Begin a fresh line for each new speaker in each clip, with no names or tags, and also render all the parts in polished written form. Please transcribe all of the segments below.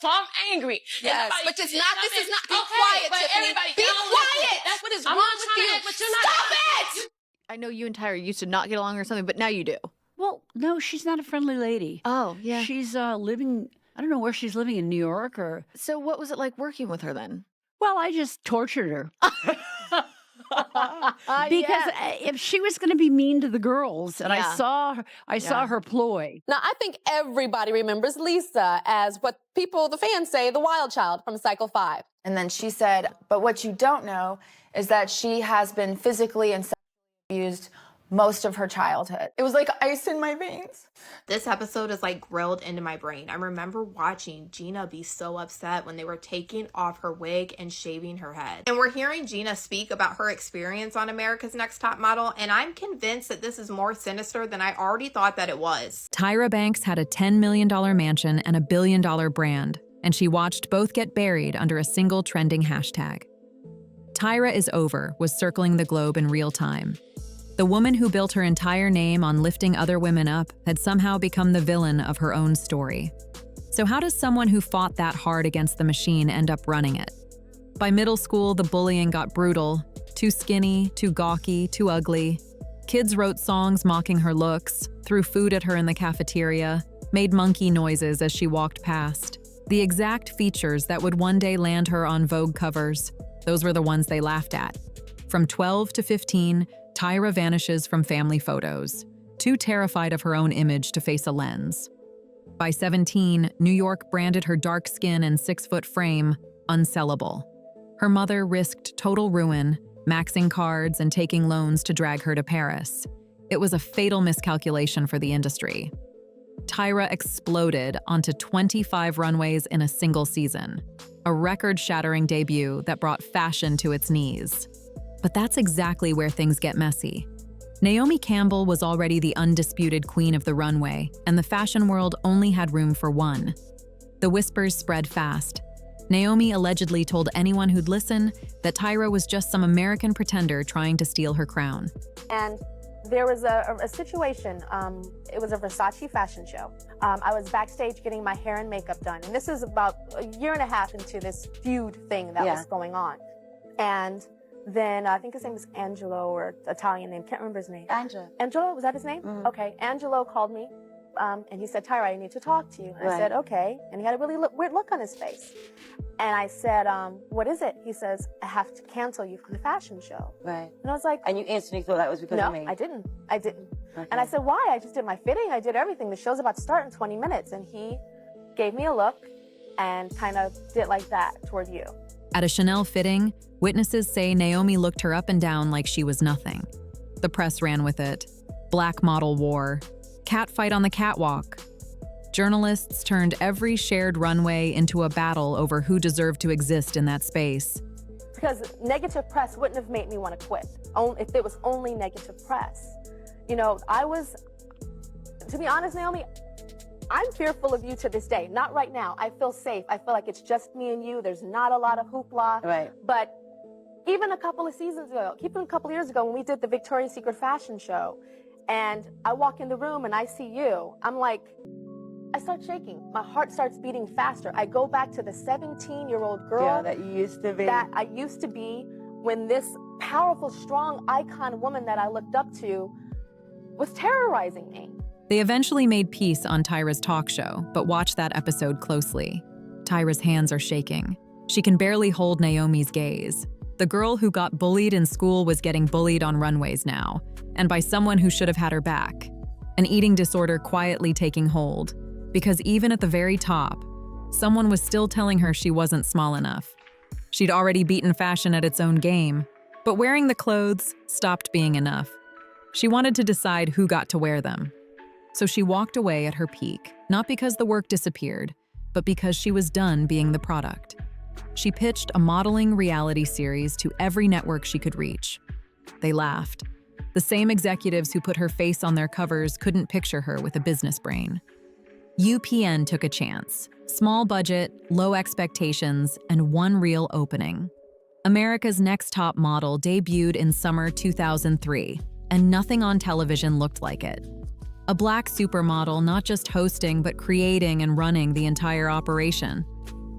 So I'm angry.
Yes, but it's not, this is not, be quiet,
but
Tiffany.
everybody,
Be quiet.
That's
what is
I'm
wrong
not
with
trying
you?
to, but you're not.
Stop it!
I know you and Tyra used to not get along or something, but now you do.
Well, no, she's not a friendly lady.
Oh, yeah.
She's living, I don't know where she's living, in New York or...
So what was it like working with her then?
Well, I just tortured her. Because if she was going to be mean to the girls, and I saw her ploy.
Now, I think everybody remembers Lisa as what people, the fans say, the wild child from Cycle 5.
And then she said, but what you don't know is that she has been physically and sexually abused most of her childhood. It was like ice in my veins.
This episode is like grilled into my brain. I remember watching Gina be so upset when they were taking off her wig and shaving her head. And we're hearing Gina speak about her experience on America's Next Top Model, and I'm convinced that this is more sinister than I already thought that it was.
Tyra Banks had a $10 million mansion and a $1 billion brand, and she watched both get buried under a single trending hashtag. Tyra is over was circling the globe in real time. The woman who built her entire name on lifting other women up had somehow become the villain of her own story. So how does someone who fought that hard against the machine end up running it? By middle school, the bullying got brutal. Too skinny, too gawky, too ugly. Kids wrote songs mocking her looks, threw food at her in the cafeteria, made monkey noises as she walked past. The exact features that would one day land her on Vogue covers, those were the ones they laughed at. From 12 to 15, Tyra vanishes from family photos, too terrified of her own image to face a lens. By 17, New York branded her dark skin and 6-foot frame unsellable. Her mother risked total ruin, maxing cards and taking loans to drag her to Paris. It was a fatal miscalculation for the industry. Tyra exploded onto 25 runways in a single season, a record-shattering debut that brought fashion to its knees. But that's exactly where things get messy. Naomi Campbell was already the undisputed queen of the runway, and the fashion world only had room for one. The whispers spread fast. Naomi allegedly told anyone who'd listen that Tyra was just some American pretender trying to steal her crown.
And there was a situation, it was a Versace fashion show. I was backstage getting my hair and makeup done, and this is about a year and a half into this feud thing that was going on. And then I think his name was Angelo, or Italian name, can't remember his name. Angelo, was that his name? Okay, Angelo called me, and he said, Tyra, I need to talk to you. And I said, okay, and he had a really weird look on his face. And I said, what is it? He says, I have to cancel you from the fashion show.
Right.
And I was like...
And you instantly thought that was because of me?
No, I didn't. Okay. And I said, why? I just did my fitting, I did everything. The show's about to start in 20 minutes. And he gave me a look and kind of did like that toward you.
At a Chanel fitting, witnesses say Naomi looked her up and down like she was nothing. The press ran with it. Black model war. Catfight on the catwalk. Journalists turned every shared runway into a battle over who deserved to exist in that space.
Because negative press wouldn't have made me want to quit, if it was only negative press. You know, to be honest, Naomi, I'm fearful of you to this day. Not right now. I feel safe. I feel like it's just me and you. There's not a lot of hoopla.
Right.
But even a couple of seasons ago, even a couple of years ago when we did the Victoria's Secret fashion show, and I walk in the room and I see you, I'm like, I start shaking. My heart starts beating faster. I go back to the 17-year-old girl
that you used to be.
That I used to be when this powerful, strong icon woman that I looked up to was terrorizing me.
They eventually made peace on Tyra's talk show, but watch that episode closely. Tyra's hands are shaking. She can barely hold Naomi's gaze. The girl who got bullied in school was getting bullied on runways now, and by someone who should have had her back. An eating disorder quietly taking hold, because even at the very top, someone was still telling her she wasn't small enough. She'd already beaten fashion at its own game, but wearing the clothes stopped being enough. She wanted to decide who got to wear them. So she walked away at her peak, not because the work disappeared, but because she was done being the product. She pitched a modeling reality series to every network she could reach. They laughed. The same executives who put her face on their covers couldn't picture her with a business brain. UPN took a chance. Small budget, low expectations, and one real opening. America's Next Top Model debuted in summer 2003, and nothing on television looked like it. A black supermodel not just hosting but creating and running the entire operation.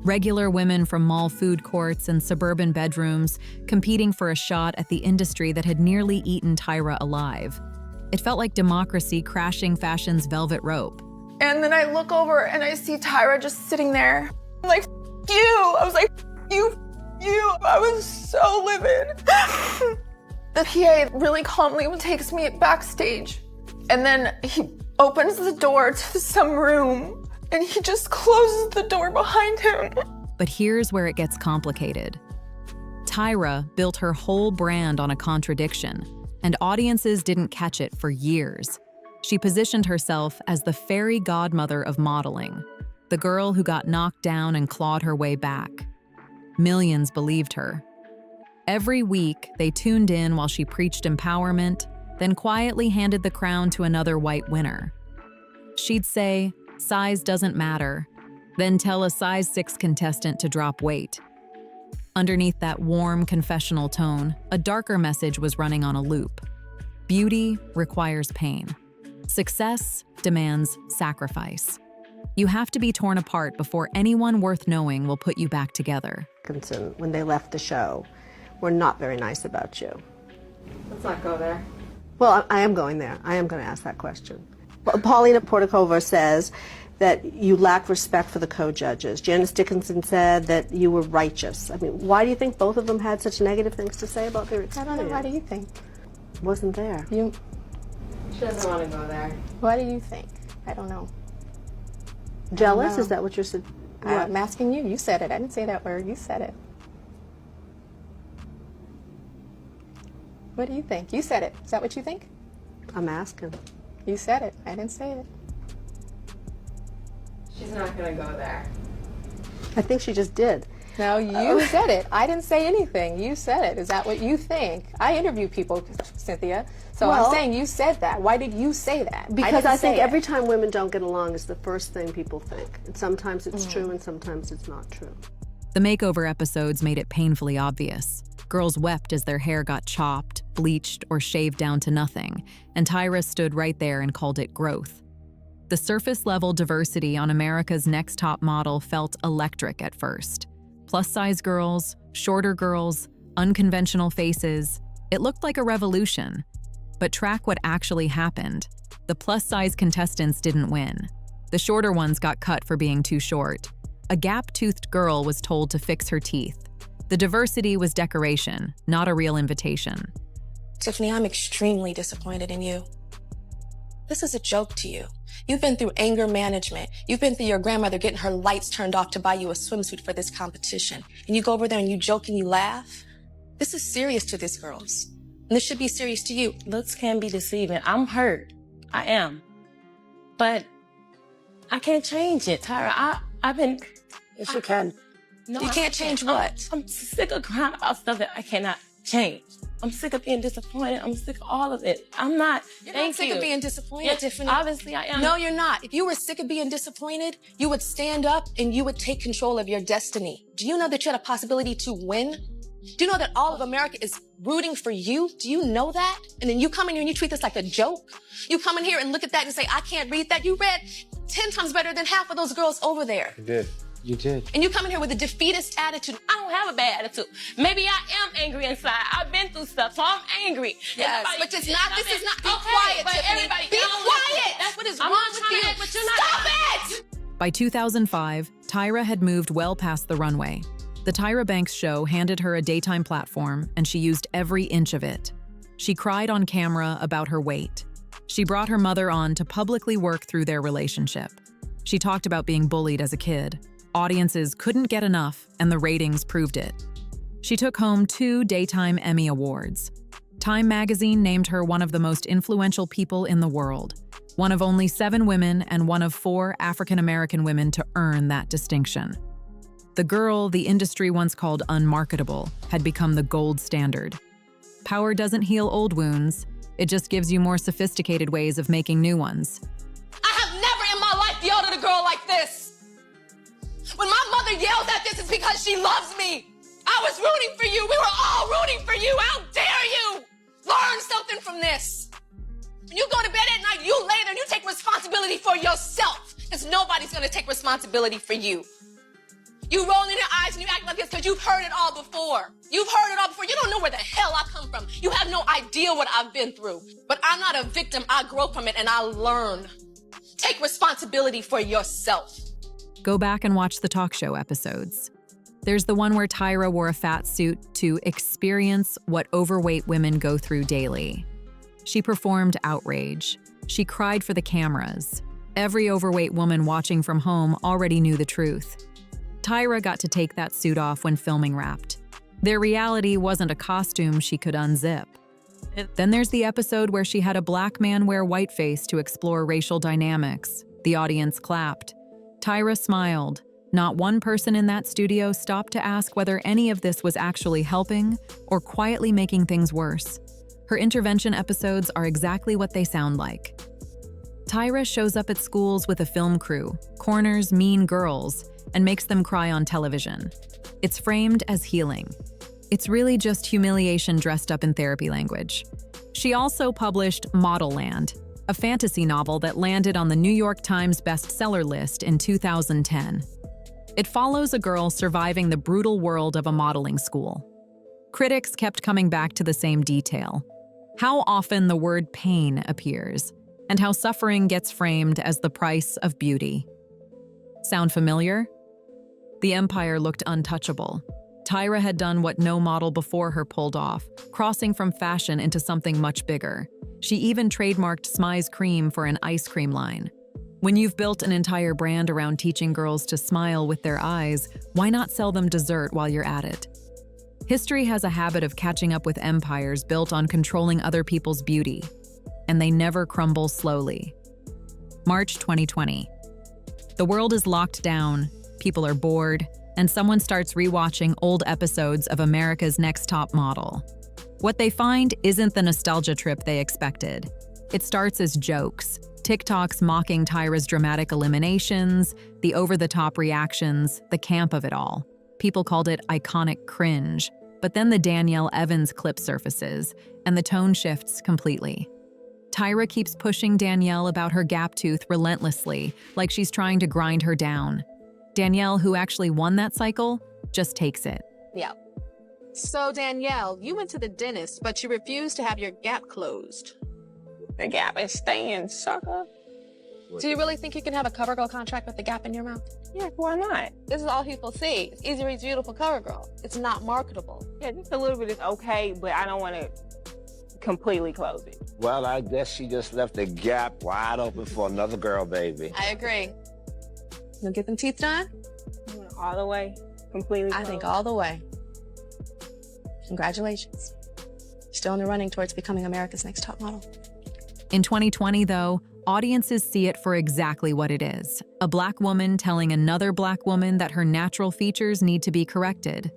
Regular women from mall food courts and suburban bedrooms competing for a shot at the industry that had nearly eaten Tyra alive. It felt like democracy crashing fashion's velvet rope.
And then I look over and I see Tyra just sitting there. I'm like, you. I was like, you. I was so livid. The PA really calmly takes me backstage. And then he opens the door to some room and he just closes the door behind him.
But here's where it gets complicated. Tyra built her whole brand on a contradiction, and audiences didn't catch it for years. She positioned herself as the fairy godmother of modeling, the girl who got knocked down and clawed her way back. Millions believed her. Every week, they tuned in while she preached empowerment, then quietly handed the crown to another white winner. She'd say, "Size doesn't matter," then tell a size 6 contestant to drop weight. Underneath that warm, confessional tone, a darker message was running on a loop. Beauty requires pain. Success demands sacrifice. You have to be torn apart before anyone worth knowing will put you back together.
When they left the show, were not very nice about you.
Let's not go there.
Well, I am going there. I am going to ask that question. Paulina Portakova says that you lack respect for the co-judges. Janice Dickinson said that you were righteous. I mean, why do you think both of them had such negative things to say about their experience?
I don't know. Why do you think?
Wasn't there.
She doesn't want to go there.
Why do you think? I don't know.
Jealous? Is that what you're saying?
I'm asking you. You said it. I didn't say that word. You said it. What do you think? You said it. Is that what you think?
I'm asking.
You said it. I didn't say it.
She's not going to go there.
I think she just did.
No, you said it. I didn't say anything. You said it. Is that what you think? I interview people, Cynthia. So
Well,
I'm saying you said that. Why did you say that?
Because
I
I think
didn't say
every
it.
time women don't get along is the first thing people think. And sometimes it's true and sometimes it's not true.
The makeover episodes made it painfully obvious. Girls wept as their hair got chopped, bleached, or shaved down to nothing, and Tyra stood right there and called it growth. The surface-level diversity on America's Next Top Model felt electric at first. Plus-size girls, shorter girls, unconventional faces. It looked like a revolution. But track what actually happened. The plus-size contestants didn't win. The shorter ones got cut for being too short. A gap-toothed girl was told to fix her teeth. The diversity was decoration, not a real invitation.
Tiffany, I'm extremely disappointed in you. This is a joke to you. You've been through anger management. You've been through your grandmother getting her lights turned off to buy you a swimsuit for this competition. And you go over there and you joke and you laugh. This is serious to these girls. And this should be serious to you.
Looks can be deceiving. I'm hurt. I am. But I can't change it, Tyra. I've been... Yes, you can. No,
You can't change what?
I'm sick of crying about stuff that I cannot change. I'm sick of being disappointed. I'm sick of all of it. I'm not.
You're
Thank
not sick
you.
of being disappointed,
Yes,
Tiffany.
obviously I am.
No, you're not. If you were sick of being disappointed, you would stand up and you would take control of your destiny. Do you know that you had a possibility to win? Do you know that all of America is rooting for you? Do you know that? And then you come in here and you treat this like a joke? You come in here and look at that and say, I can't read that. You read 10 times better than half of those girls over there.
You did. You did.
And you come in here with a defeatist attitude.
I don't have a bad attitude. Maybe I am angry inside. I've been through stuff, so I'm angry.
Yes,
Everybody-
but it's not, this is not, be
Okay,
quiet,
but
Tiffany.
everybody
Be
don't
quiet.
That's
What is
I'm
wrong
not
with
trying
you?
to, but you're not.
Stop it!
By 2005, Tyra had moved well past the runway. The Tyra Banks show handed her a daytime platform, and she used every inch of it. She cried on camera about her weight. She brought her mother on to publicly work through their relationship. She talked about being bullied as a kid. Audiences couldn't get enough, and the ratings proved it. She took home 2 Daytime Emmy Awards. Time magazine named her one of the most influential people in the world, one of only 7 women and one of 4 African-American women to earn that distinction. The girl the industry once called unmarketable had become the gold standard. Power doesn't heal old wounds, it just gives you more sophisticated ways of making new ones.
I have never in my life yelled at a girl like this. When my mother yells at this, it's because she loves me. I was rooting for you. We were all rooting for you. How dare you? Learn something from this. When you go to bed at night, you lay there and you take responsibility for yourself, because nobody's going to take responsibility for you. You rolling your eyes and you act like this because you've heard it all before. You've heard it all before. You don't know where the hell I come from. You have no idea what I've been through. But I'm not a victim. I grow from it and I learn. Take responsibility for yourself.
Go back and watch the talk show episodes. There's the one where Tyra wore a fat suit to experience what overweight women go through daily. She performed outrage. She cried for the cameras. Every overweight woman watching from home already knew the truth. Tyra got to take that suit off when filming wrapped. Their reality wasn't a costume she could unzip. Then there's the episode where she had a black man wear whiteface to explore racial dynamics. The audience clapped. Tyra smiled. Not one person in that studio stopped to ask whether any of this was actually helping or quietly making things worse. Her intervention episodes are exactly what they sound like. Tyra shows up at schools with a film crew, corners mean girls, and makes them cry on television. It's framed as healing. It's really just humiliation dressed up in therapy language. She also published Model Land, a fantasy novel that landed on the New York Times bestseller list in 2010. It follows a girl surviving the brutal world of a modeling school. Critics kept coming back to the same detail: how often the word pain appears, and how suffering gets framed as the price of beauty. Sound familiar? The empire looked untouchable. Tyra had done what no model before her pulled off, crossing from fashion into something much bigger. She even trademarked Smy's cream for an ice cream line. When you've built an entire brand around teaching girls to smile with their eyes, why not sell them dessert while you're at it? History has a habit of catching up with empires built on controlling other people's beauty, and they never crumble slowly. March 2020. The world is locked down, people are bored, and someone starts rewatching old episodes of America's Next Top Model. What they find isn't the nostalgia trip they expected. It starts as jokes, TikToks mocking Tyra's dramatic eliminations, the over-the-top reactions, the camp of it all. People called it iconic cringe, but then the Danielle Evans clip surfaces, and the tone shifts completely. Tyra keeps pushing Danielle about her gap tooth relentlessly, like she's trying to grind her down. Danielle, who actually won that cycle, just takes it.
Yeah. So, Danielle, you went to the dentist, but you refused to have your gap closed.
The gap is staying, sucker.
Do you really think you can have a CoverGirl contract with the gap in your mouth?
Yeah, why not?
This is all people see. It's Easy Reads Beautiful CoverGirl. It's not marketable.
Yeah, just a little bit is okay, but I don't want to completely close it.
Well, I guess she just left the gap wide open for another girl, baby.
I agree. You'll get them teeth done?
All the way, completely closed.
I think all the way. Congratulations. Still in the running towards becoming America's Next Top Model.
In 2020, though, audiences see it for exactly what it is: a black woman telling another black woman that her natural features need to be corrected.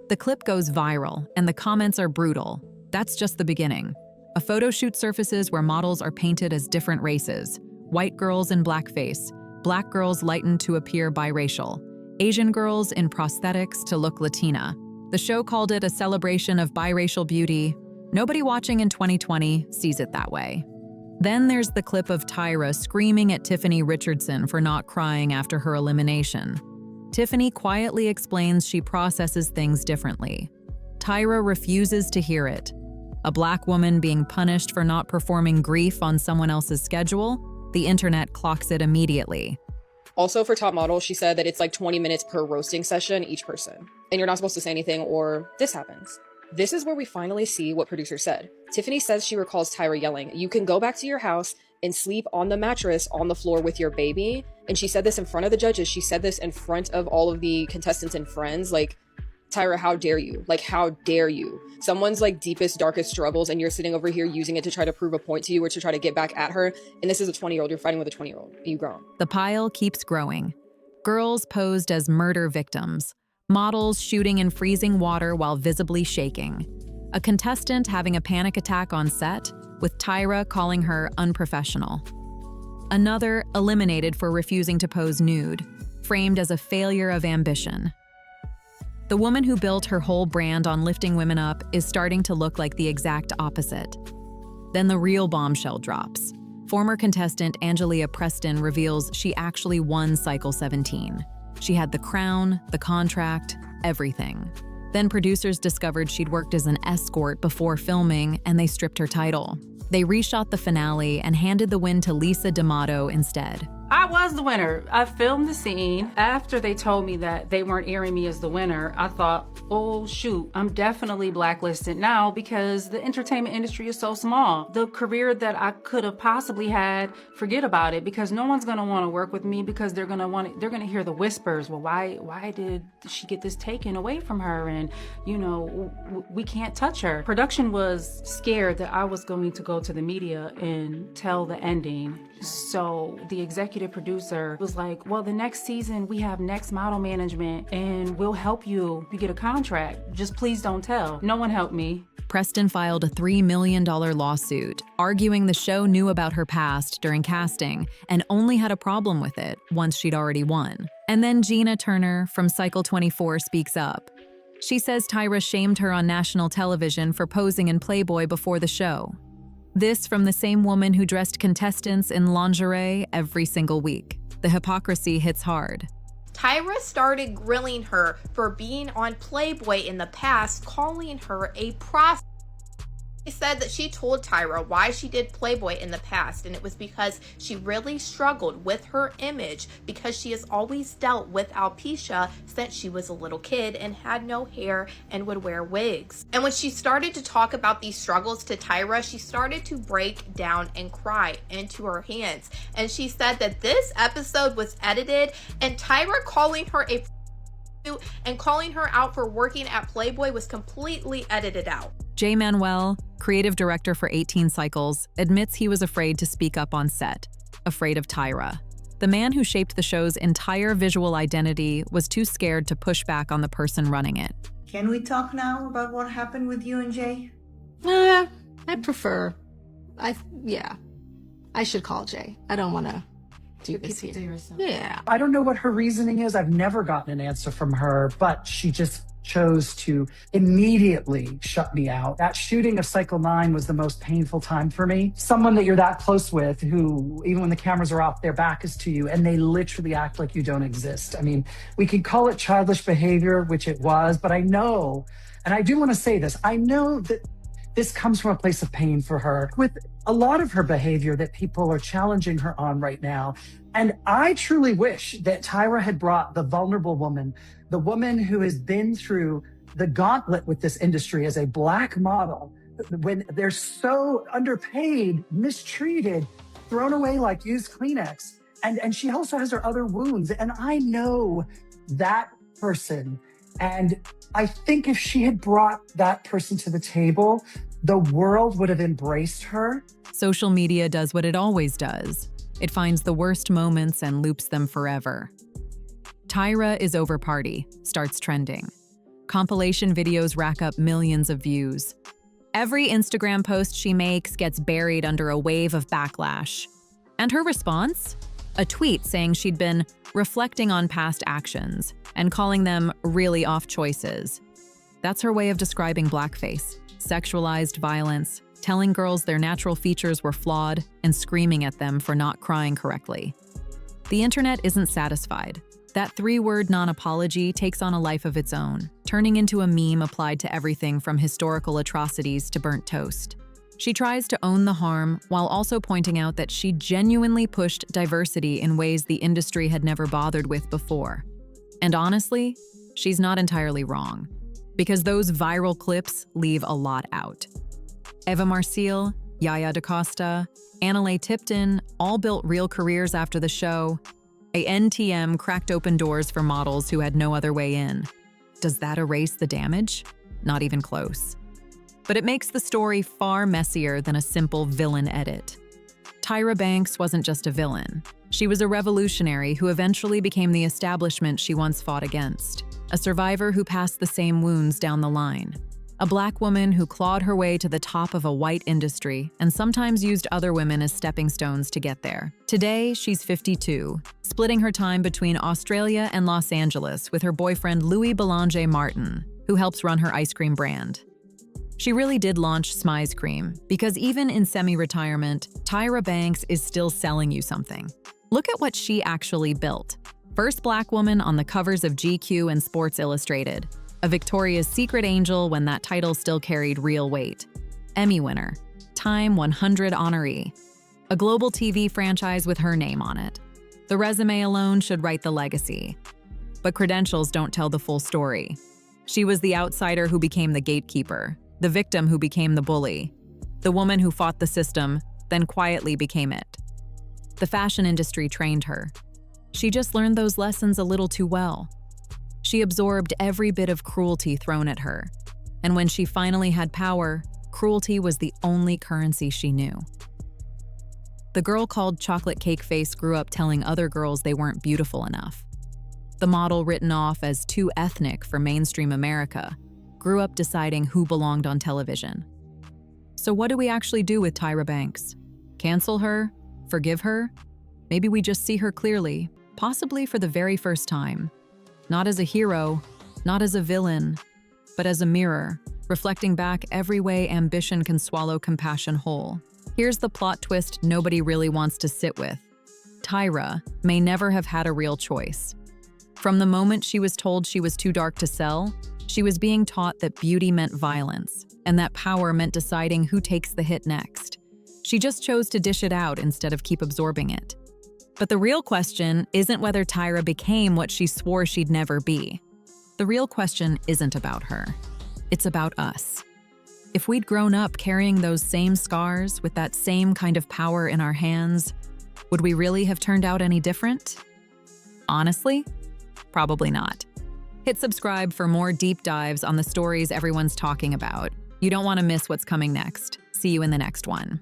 The clip goes viral, and the comments are brutal. That's just the beginning. A photo shoot surfaces where models are painted as different races: white girls in blackface, black girls lightened to appear biracial, Asian girls in prosthetics to look Latina. The show called it a celebration of biracial beauty. Nobody watching in 2020 sees it that way. Then there's the clip of Tyra screaming at Tiffany Richardson for not crying after her elimination. Tiffany quietly explains she processes things differently. Tyra refuses to hear it. A black woman being punished for not performing grief on someone else's schedule? The internet clocks it immediately.
Also for Top Model, she said that it's like 20 minutes per roasting session each person. And you're not supposed to say anything or this happens. This is where we finally see what producer said. Tiffany says she recalls Tyra yelling, "You can go back to your house and sleep on the mattress on the floor with your baby." And she said this in front of the judges. She said this in front of all of the contestants and friends. Like, Tyra, how dare you? Like, how dare you? Someone's like deepest, darkest struggles, and you're sitting over here using it to try to prove a point to you or to try to get back at her. And this is a 20-year-old. You're fighting with a 20-year-old. You grown.
The pile keeps growing. Girls posed as murder victims. Models shooting in freezing water while visibly shaking. A contestant having a panic attack on set, with Tyra calling her unprofessional. Another eliminated for refusing to pose nude, framed as a failure of ambition. The woman who built her whole brand on lifting women up is starting to look like the exact opposite. Then the real bombshell drops. Former contestant Angelia Preston reveals she actually won Cycle 17. She had the crown, the contract, everything. Then producers discovered she'd worked as an escort before filming, and they stripped her title. They reshot the finale and handed the win to Lisa D'Amato instead.
I was the winner. I filmed the scene. After they told me that they weren't airing me as the winner, I thought, oh shoot, I'm definitely blacklisted now because the entertainment industry is so small. The career that I could have possibly had, forget about it, because no one's gonna want to work with me because they're gonna hear the whispers. Well, why did she get this taken away from her? And we can't touch her. Production was scared that I was going to go to the media and tell the ending. So the executive producer was like, well, the next season we have Next Model Management and we'll help you. You get a contract. Just please don't tell. No one helped me.
Preston filed a $3 million lawsuit, arguing the show knew about her past during casting and only had a problem with it once she'd already won. And then Gina Turner from Cycle 24 speaks up. She says Tyra shamed her on national television for posing in Playboy before the show. This from the same woman who dressed contestants in lingerie every single week. The hypocrisy hits hard.
Tyra started grilling her for being on Playboy in the past, calling her a prostitute. She said that she told Tyra why she did Playboy in the past, and it was because she really struggled with her image because she has always dealt with alopecia since she was a little kid and had no hair and would wear wigs. And when she started to talk about these struggles to Tyra, she started to break down and cry into her hands. And she said that this episode was edited and Tyra calling her a prostitute and calling her out for working at Playboy was completely edited out.
Jay Manuel, creative director for 18 Cycles, admits he was afraid to speak up on set, afraid of Tyra. The man who shaped the show's entire visual identity was too scared to push back on the person running it.
Can we talk now about what happened with you and Jay?
I prefer. I should call Jay. I don't want to do this here. Yeah.
I don't know what her reasoning is. I've never gotten an answer from her, but she just chose to immediately shut me out. That shooting of Cycle 9 was the most painful time for me. Someone that you're that close with who, even when the cameras are off, their back is to you and they literally act like you don't exist. I mean, we can call it childish behavior, which it was, but I know, and I do want to say this, I know that this comes from a place of pain for her with a lot of her behavior that people are challenging her on right now. And I truly wish that Tyra had brought the vulnerable woman, the woman who has been through the gauntlet with this industry as a Black model, when they're so underpaid, mistreated, thrown away like used Kleenex. And she also has her other wounds. And I know that person. And I think if she had brought that person to the table, the world would have embraced her.
Social media does what it always does. It finds the worst moments and loops them forever. Tyra is over party starts trending. Compilation videos rack up millions of views. Every Instagram post she makes gets buried under a wave of backlash. And her response? A tweet saying she'd been reflecting on past actions and calling them really off choices. That's her way of describing blackface, sexualized violence, telling girls their natural features were flawed, and screaming at them for not crying correctly. The internet isn't satisfied. That three-word non-apology takes on a life of its own, turning into a meme applied to everything from historical atrocities to burnt toast. She tries to own the harm while also pointing out that she genuinely pushed diversity in ways the industry had never bothered with before. And honestly, she's not entirely wrong, because those viral clips leave a lot out. Eva Marcille, Yaya DaCosta, Annalay Tipton all built real careers after the show. ANTM cracked open doors for models who had no other way in. Does that erase the damage? Not even close. But it makes the story far messier than a simple villain edit. Tyra Banks wasn't just a villain. She was a revolutionary who eventually became the establishment she once fought against. A survivor who passed the same wounds down the line. A Black woman who clawed her way to the top of a white industry and sometimes used other women as stepping stones to get there. Today, she's 52, splitting her time between Australia and Los Angeles with her boyfriend Louis Belanger Martin, who helps run her ice cream brand. She really did launch Smize Cream, because even in semi-retirement, Tyra Banks is still selling you something. Look at what she actually built. First black woman on the covers of GQ and Sports Illustrated. A Victoria's Secret angel when that title still carried real weight. Emmy winner. Time 100 honoree. A global TV franchise with her name on it. The resume alone should write the legacy. But credentials don't tell the full story. She was the outsider who became the gatekeeper, the victim who became the bully, the woman who fought the system, then quietly became it. The fashion industry trained her. She just learned those lessons a little too well. She absorbed every bit of cruelty thrown at her. And when she finally had power, cruelty was the only currency she knew. The girl called Chocolate Cake Face grew up telling other girls they weren't beautiful enough. The model written off as too ethnic for mainstream America grew up deciding who belonged on television. So what do we actually do with Tyra Banks? Cancel her? Forgive her? Maybe we just see her clearly, possibly for the very first time. Not as a hero, not as a villain, but as a mirror, reflecting back every way ambition can swallow compassion whole. Here's the plot twist nobody really wants to sit with. Tyra may never have had a real choice. From the moment she was told she was too dark to sell, she was being taught that beauty meant violence, and that power meant deciding who takes the hit next. She just chose to dish it out instead of keep absorbing it. But the real question isn't whether Tyra became what she swore she'd never be. The real question isn't about her. It's about us. If we'd grown up carrying those same scars with that same kind of power in our hands, would we really have turned out any different? Honestly, probably not. Hit subscribe for more deep dives on the stories everyone's talking about. You don't want to miss what's coming next. See you in the next one.